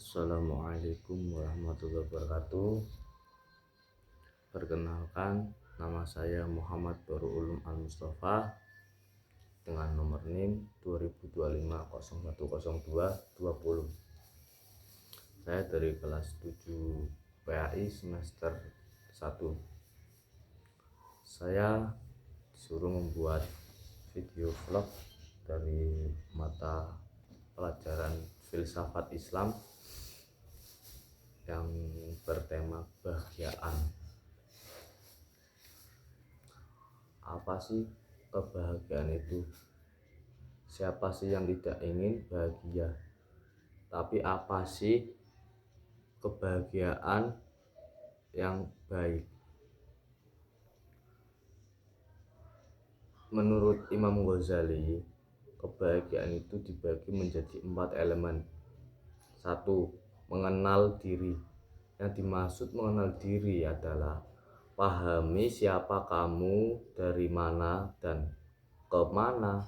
Assalamualaikum warahmatullahi wabarakatuh. Perkenalkan, nama saya Muhammad Baru Ulum Al Mustafa dengan nomor NIM 2025010220. Saya dari kelas 7 PAI semester 1. Saya disuruh membuat video vlog dari mata pelajaran filsafat Islam yang bertema kebahagiaan. Apa sih kebahagiaan itu? Siapa sih yang tidak ingin bahagia? Tapi apa sih kebahagiaan yang baik? Menurut Imam Ghazali, kebahagiaan itu dibagi menjadi 4 elemen. 1. Mengenal diri. Yang dimaksud mengenal diri adalah pahami siapa kamu, dari mana dan kemana.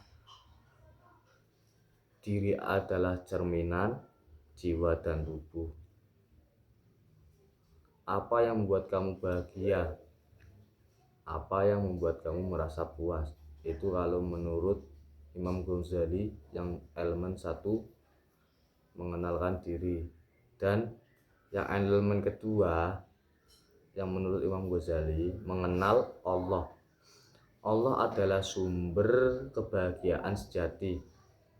Diri adalah cerminan jiwa dan tubuh. Apa yang membuat kamu bahagia? Apa yang membuat kamu merasa puas? Itu kalau menurut Imam Ghazali yang elemen 1, mengenalkan diri. Dan yang elemen kedua, yang menurut Imam Ghazali, mengenal Allah. Allah adalah sumber kebahagiaan sejati.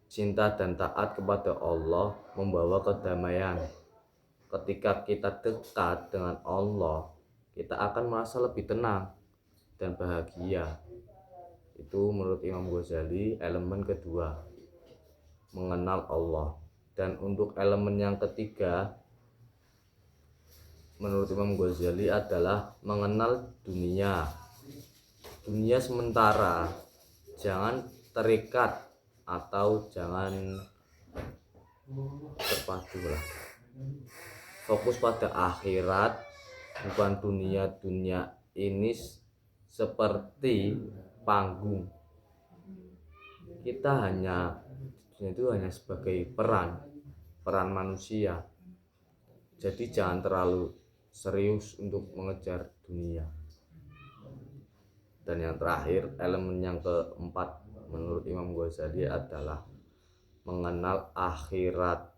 Cinta dan taat kepada Allah membawa kedamaian. Ketika kita dekat dengan Allah, kita akan merasa lebih tenang dan bahagia. Itu menurut Imam Ghazali elemen kedua, mengenal Allah. Dan untuk elemen yang ketiga, menurut Imam Ghazali adalah mengenal dunia. Dunia sementara, jangan terikat atau jangan terpadu lah. Fokus pada akhirat, bukan dunia. Dunia ini seperti panggung. Kita dunia itu hanya sebagai peran manusia. Jadi jangan terlalu serius untuk mengejar dunia. Dan yang terakhir, elemen yang keempat menurut Imam Ghazali adalah mengenal akhirat.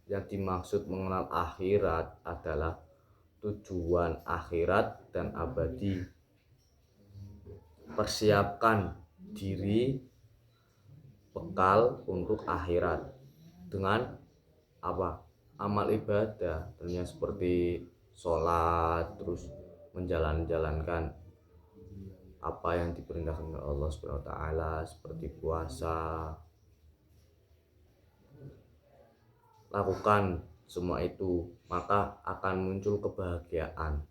Yang dimaksud mengenal akhirat adalah tujuan akhirat dan abadi. Persiapkan diri bekal untuk akhirat dengan apa? Amal ibadah, tentunya seperti sholat, terus menjalankan apa yang diperintahkan oleh Allah SWT, seperti puasa. Lakukan semua itu, maka akan muncul kebahagiaan.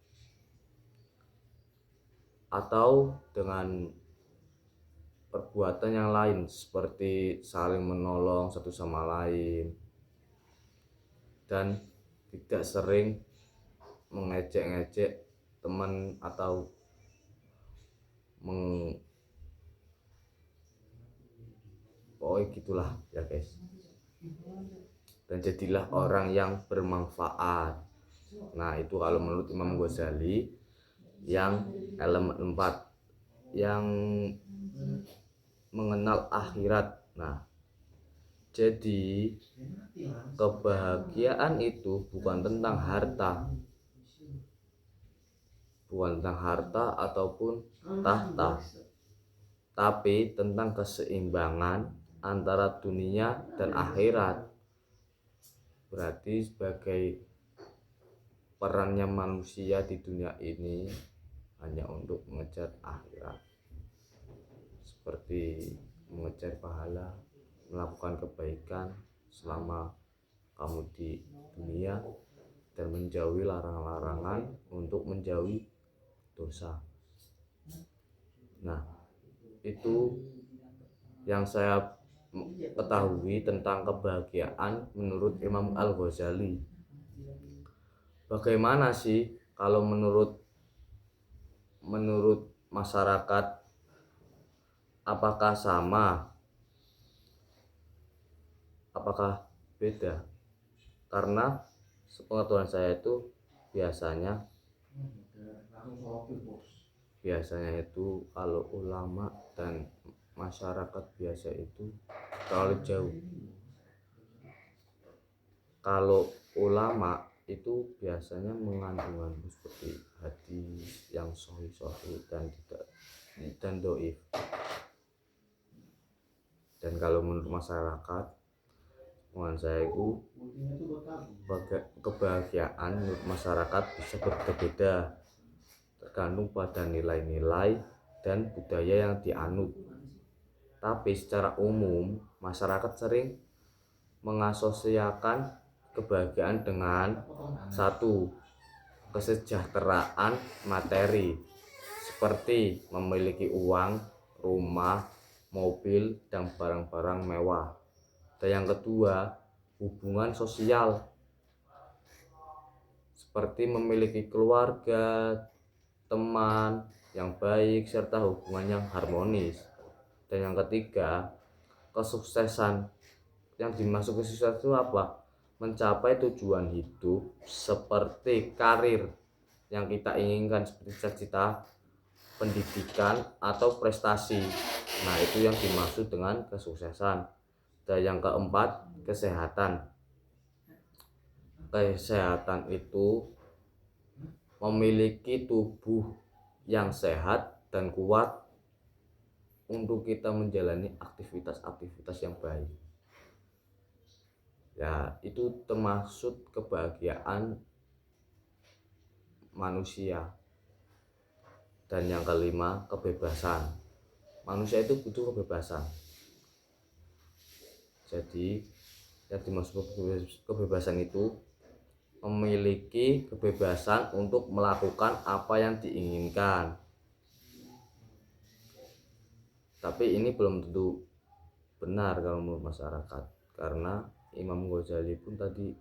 Atau dengan perbuatan yang lain, seperti saling menolong satu sama lain, dan tidak sering mengejek-ngejek teman atau pokoknya gitulah ya guys. Dan jadilah orang yang bermanfaat. Nah itu kalau menurut Imam Ghazali yang elemen 4, yang mengenal akhirat. Nah jadi kebahagiaan itu bukan tentang harta, ataupun tahta, tapi tentang keseimbangan antara dunia dan akhirat. Berarti sebagai perannya manusia di dunia ini hanya untuk mengejar akhirat, seperti mengejar pahala, melakukan kebaikan selama kamu di dunia, dan menjauhi larangan-larangan untuk menjauhi dosa. Nah itu yang saya ketahui tentang kebahagiaan menurut Imam Al-Ghazali. Bagaimana sih kalau menurut masyarakat? Apakah sama? Apakah beda? karena sepengetahuan saya itu biasanya itu kalau ulama dan masyarakat biasa itu terlalu jauh. Kalau ulama itu biasanya mengandung seperti hadis yang sahih dan tidak dan doif. Dan kalau menurut masyarakat, menurut saya itu kebahagiaan menurut masyarakat bisa berbeda tergantung pada nilai-nilai dan budaya yang dianut. Tapi secara umum masyarakat sering mengasosiasikan kebahagiaan dengan satu, kesejahteraan materi seperti memiliki uang, rumah, mobil, dan barang-barang mewah. Dan yang kedua, hubungan sosial seperti memiliki keluarga, teman yang baik, serta hubungan yang harmonis. Dan yang ketiga, kesuksesan. Yang dimaksud kesuksesan itu apa? Mencapai tujuan hidup seperti karir yang kita inginkan, seperti cita-cita, pendidikan, atau prestasi. Nah, itu yang dimaksud dengan kesuksesan. Dan yang keempat, kesehatan. Kesehatan itu memiliki tubuh yang sehat dan kuat untuk kita menjalani aktivitas-aktivitas yang baik. Ya, itu termasuk kebahagiaan manusia. Dan yang kelima, kebebasan. Manusia itu butuh kebebasan. Jadi yang dimaksud kebebasan itu memiliki kebebasan untuk melakukan apa yang diinginkan. Tapi ini belum tentu benar kalau menurut masyarakat, karena Imam Ghazali pun tadi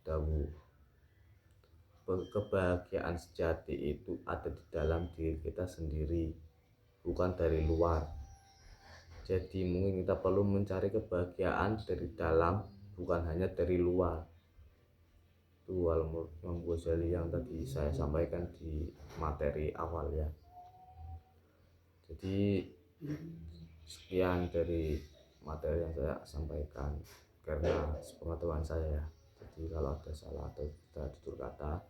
dawuh, kebahagiaan sejati itu ada di dalam diri kita sendiri, bukan dari luar. Jadi mungkin kita perlu mencari kebahagiaan dari dalam, bukan hanya dari luar. Itu Imam Ghazali yang tadi saya sampaikan di materi awal ya. Jadi sekian dari materi yang saya sampaikan karena sepengetahuan saya ya. Jadi kalau ada salah atau tidak tutur kata,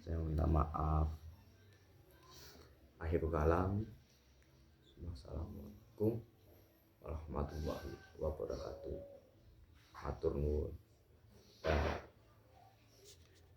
saya minta maaf. Akhirul kalam. Wassalamualaikum warahmatullahi wabarakatuh. Matur nuwun.